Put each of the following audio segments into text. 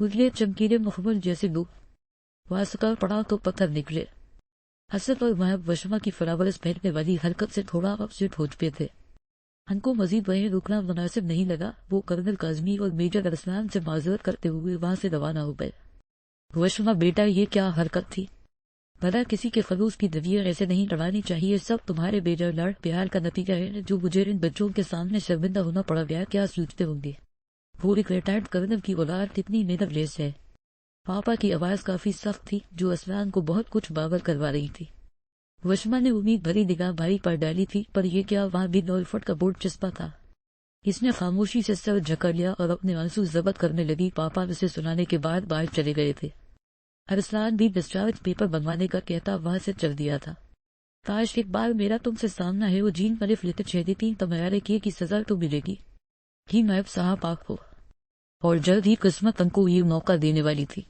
اگلے چمکیلے مخمل جیسے لوگ واسکا پڑا تو پتھر نکلے۔ حسن اور محب وشما کی فراورس پھینکنے والی حرکت سے تھوڑا اپسیٹ ہو چکے تھے۔ ان کو مزید وہیں رکنا مناسب نہیں لگا۔ وہ کرنل کاظمی اور میجر ارسلان سے معذرت کرتے ہوئے وہاں سے روانہ ہو گئے۔ وشما بیٹا، یہ کیا حرکت تھی؟ بھلا کسی کے خلوص کی دویاں ایسے نہیں لڑانی چاہیے۔ سب تمہارے بیجا لڑ پیار کا نتیجہ ہے جو مجھے ان بچوں کے سامنے شرمندہ ہونا پڑا گیا۔ کیا سوچتے ہوں گے وہ ایک ریٹائرڈ کرنل کی اولاد کتنی محنت لیس ہے؟ پاپا کی آواز کافی سخت تھی جو اسلان کو بہت کچھ باور کروا رہی تھی۔ وشما نے امید بھری نگاہ بھائی پر ڈالی تھی، پر یہ کیا وہاں بھی نولفٹ کا بورڈ چسپا تھا؟ اس نے خاموشی سے سر جھکا لیا اور اپنے آنسو ضبط کرنے لگی۔ پاپا اسے سنانے کے بعد باہر چلے گئے تھے۔ ارسلان بھی ڈسچارج پیپر بنوانے کا کہتا وہاں سے چل دیا تھا۔ کاش ایک بار میرا تم سے سامنا ہے وہ جین ملف لیتے چھیدی تین تمہارے کیے کی سزا تو ملے گی ہی نائب صاحب پاک ہو، اور جلد ہی قسمت ان کو یہ موقع دینے والی تھی۔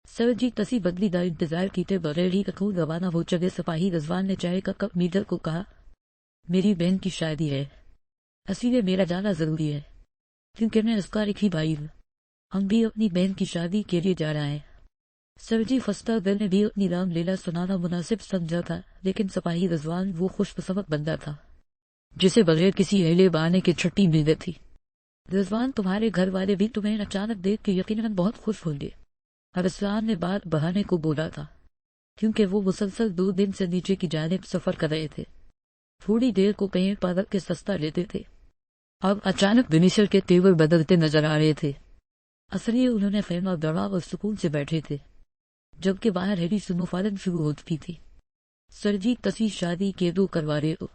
سر جی تسی بدلی دا انتظار کیتے بغیر ہی کتوں روانہ ہو چلے۔ سپاہی رضوان نے چائے کا کپ میڈر کو کہا، میری بہن کی شادی ہے، اسی لیے میرا جانا ضروری ہے کیونکہ میں اس کا ایک ہی بھائی ہوں۔ ہم بھی اپنی بہن کی شادی کے لیے جا رہے ہیں۔ سر جی فستا دل نے بھی اپنی رام لیلا سنانا مناسب سمجھا تھا، لیکن سپاہی رضوان وہ خوش قسمت بندہ تھا جسے بغیر کسی اہلے بہانے کے چھٹی مل گئی تھی۔ رضوان تمہارے گھر والے بھی تمہیں اچانک دیکھ کے یقیناً بہت خوش ہوں گے، ارسلان نے بات بڑھانے کو بولا تھا کیونکہ وہ مسلسل 2 دن سے نیچے کی جانب سفر کر رہے تھے۔ تھوڑی دیر کو کہیں پارک کے سستا لیتے تھے، اب اچانک بنیشر کے تیور بدلتے نظر آ رہے تھے۔ اصلی انہوں نے خیمہ گڑا اور سکون سے بیٹھے تھے جبکہ باہر ہیری سنو فالن شروع ہو چکی تھی۔ سر جی تسی شادی کے دو کروا رہے ہو؟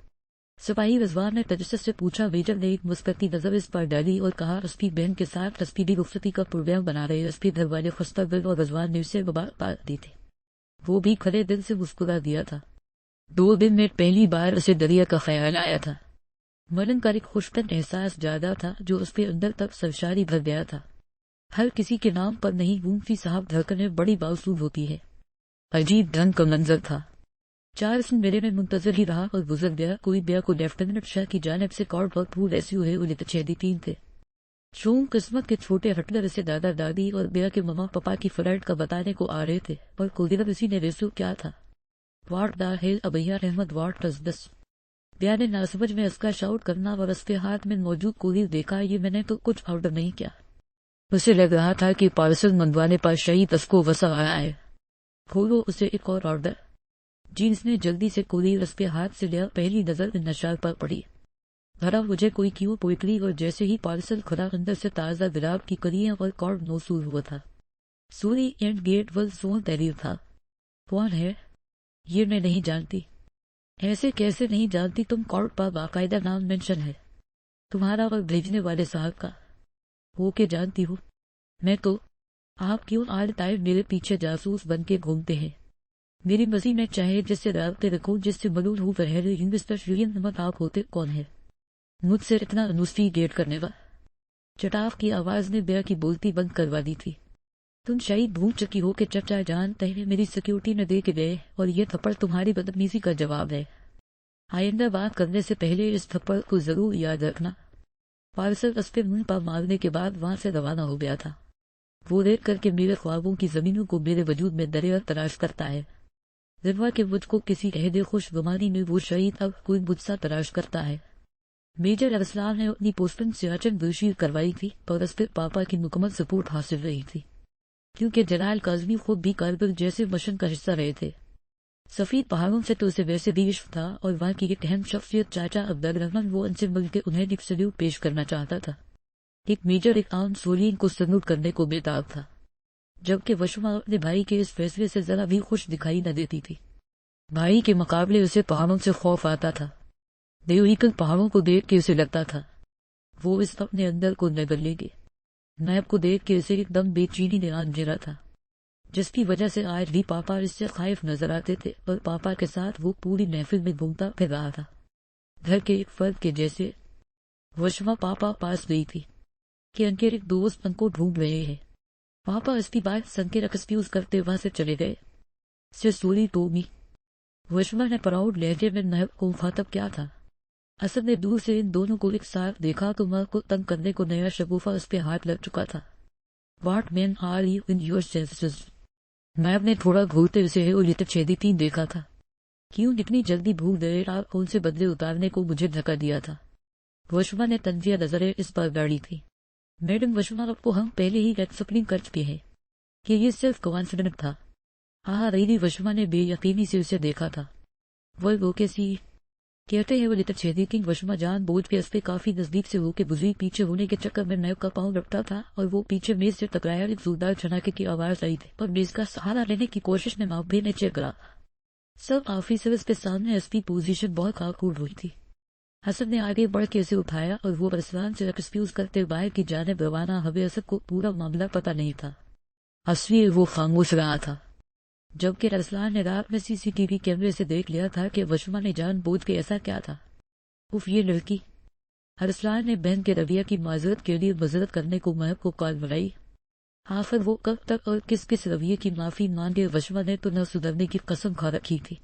سپاہی رضوان نے تجسس سے پوچھا۔ میجر نے ایک مسکراتی نظر اس پر ڈالی اور کہا، اسپی بہن کے ساتھ اسپی بھی رخصتی کا پروگرام بنا رہے۔ اسپی گھر والے خستہ دل اور رضوان نے اسے مبارکباد دی تھی۔ وہ بھی کھلے دل سے مسکرا دیا تھا۔ 2 دن میں پہلی بار اسے دریا کا خیال آیا تھا۔ مرن کا ایک خوشبن احساس زیادہ تھا جو اس کے اندر تک سرشاری بھر گیا تھا۔ ہر کسی کے نام پر نہیں، گونفی صاحب دھڑکنیں بڑی باوسود ہوتی ہے۔ عجیب ڈھنگ کا منظر تھا۔ چارلس میرے میں منتظر ہی رہا اور گزر گیا۔ کوئی بیا کو لیفٹیننٹ شاہ کی جانب سے کارڈ پر پھول ایسی ہوئے انہیں چھیدی 3 تھے۔ شوم قسمت کے چھوٹے ہٹلر اسے دادا دادی اور بیا کے مما پپا کی فلائٹ کا بتانے کو آ رہے تھے، اور کولیرا اسی نے ریسو کیا تھا، واٹ دا ہیل ابیا رحمت واٹ ڈز دس۔ بیا نے ناسمجھ میں اس کا شاؤٹ کرنا اور اس کے ہاتھ میں موجود کولیر دیکھا۔ یہ میں نے تو کچھ آرڈر نہیں کیا۔ اسے لگ رہا تھا کہ پارسل منگوانے پر شہید اس کو وسع آیا ہے۔ کھولو اسے ایک اور آرڈر۔ جینس نے جلدی سے کولیر اس کے ہاتھ سے لیا۔ پہلی نظر نشار پر پڑی۔ بھرا مجھے کوئی کیوں پوئٹری، اور جیسے ہی پارسل کھلا اندر سے تازہ گلاب کی کلیاں اور کارڈ موصول ہوا تھا۔ سوری اینڈ گیٹ ول سون تحریر تھا۔ کون ہے یہ؟ میں نہیں جانتی۔ ایسے کیسے نہیں جانتی؟ تم کارڈ پر باقاعدہ نام مینشن ہے تمہارا اور بھیجنے والے صاحب کا۔ ہو کے جانتی ہوں میں تو۔ آپ کیوں آل ٹائم میرے پیچھے جاسوس بن کے گھومتے ہیں؟ میری مرضی میں چاہے جس سے رابطے رکھوں، جس سے ملول ہوں بہر مسٹر شیرین احمد آپ ہوتے کون ہے مجھ سے اتنا انوسٹیگیٹ کرنے والا؟ چٹاف کی آواز نے بیا کی بولتی بند کروا دی تھی۔ تم شاید بھول چکی ہو کہ چچا جان تہنے میری سیکیورٹی میں دے کے گئے، اور یہ تھپڑ تمہاری بدتمیزی کا جواب ہے۔ آئندہ بات کرنے سے پہلے اس تھپڑ کو ضرور یاد رکھنا۔ پارسل اس کے منہ پر مارنے کے بعد وہاں سے روانہ ہو گیا تھا۔ وہ دیکھ کر کے میرے خوابوں کی زمینوں کو میرے وجود میں دریا تلاش کرتا ہے، روا کہ مجھ کو کسی عہد خوش گمانی میں وہ شہید اب کوئی مجھ سا تلاش کرتا ہے۔ میجر ارسلان نے اپنی پوسٹن سے اچن برشیر کروائی تھی، اور اس پہ پاپا کی مکمل سپورٹ حاصل رہی تھی کیونکہ جلال کاظمی خود بھی کارگل جیسے مشن کا حصہ رہے تھے۔ سفید پہاڑوں سے تو اسے ویسے بھی عشق تھا، اور وہاں کی ایک اہم شخصیت چاچا عبدالرحمن وہ ان سے مل کے انہیں ایک سلیوٹ پیش کرنا چاہتا تھا۔ ایک میجر ایک عام سولین کو سلوٹ کرنے کو بےتاب تھا، جبکہ وشما اپنے بھائی کے اس فیصلے سے ذرا بھی خوش دکھائی نہ دیتی تھی۔ بھائی کے مقابلے اسے پہاڑوں سے خوف آتا تھا۔ دیوریکل پہاڑوں کو دیکھ کے اسے لگتا تھا وہ اس اپنے اندر کو نگل لیں گے۔ نیب کو دیکھ کے اسے ایک دم بے چینی نے آن جرا تھا، جس کی وجہ سے آج بھی پاپا اس سے خائف نظر آتے تھے، اور پاپا کے ساتھ وہ پوری محفل میں گھومتا پھر رہا تھا گھر کے ایک فرد کے جیسے۔ وشما پاپا پاس گئی تھی کہ ان کے ایک دوست ان کو ڈھونڈ رہے ہیں۔ پاپا اس کی بات سن کے ایکسکیوز کرتے وہاں سے چلے گئے۔ سے سوری ٹومی، وشما نے پراؤڈ لہجے میں نیب کو مخاطب کیا تھا۔ اسد نے دور سے ان دونوں کو ایک ساتھ دیکھا تو ماں کو تنگ کرنے کو نیا شگوفہ اس پہ ہاتھ لگ چکا تھا۔ What man are you in your senses? میب نے تھوڑا گھورتے اسے اور لٹپ چھیدی دیکھا تھا. کیوں اتنی جلدی بھوک دے آپ کون سے بدلے اتارنے کو مجھے دھکا دیا تھا؟ وشما نے تنزیہ نظریں اس پر گاڑی تھی. میڈم وشما، آپ کو ہم پہلے ہی ایکسپلین کر چکے ہیں کہ یہ صرف کانفیڈنٹ تھا. رہی وشما نے بے یقینی سے اسے دیکھا تھا. وہ کیسی کہتے ہیں وہ لٹر چھیدی کنگ وشما جان بوجھ کے اس پہ کافی نزدیک سے ہو کے بزی پیچھے ہونے کے چکر میں نیب کا پاؤں لپٹا تھا اور وہ پیچھے میز سے ٹکرایا. ایک زوردار چھناکے کی آواز آئی تھی پر میز کا سہارا لینے کی کوشش میں معاوضے نے چیک کرا. سب آفیسرز کے سامنے اس کی پوزیشن بہت خاکوب ہوئی تھی. حسن نے آگے بڑھ کے اسے اٹھایا اور وہ ارسلان سے ایکسکیوز کرتے باہر کی جانب روانہ ہوئے. اسد کو پورا معاملہ پتہ نہیں تھا، اصلی وہ خاموش رہا تھا. جبکہ ارسلان نے رات میں سی سی ٹی وی کیمرے سے دیکھ لیا تھا کہ وشما نے جان بوجھ کے ایسا کیا تھا. یہ لڑکی. ارسلان نے بہن کے رویہ کی معذرت کے لیے معذرت کرنے کو محب کو کال بڑھائی. آخر وہ کب تک اور کس کس رویے کی معافی مانگے؟ وشما نے تو نہ سدھرنے کی قسم کھا رکھی تھی.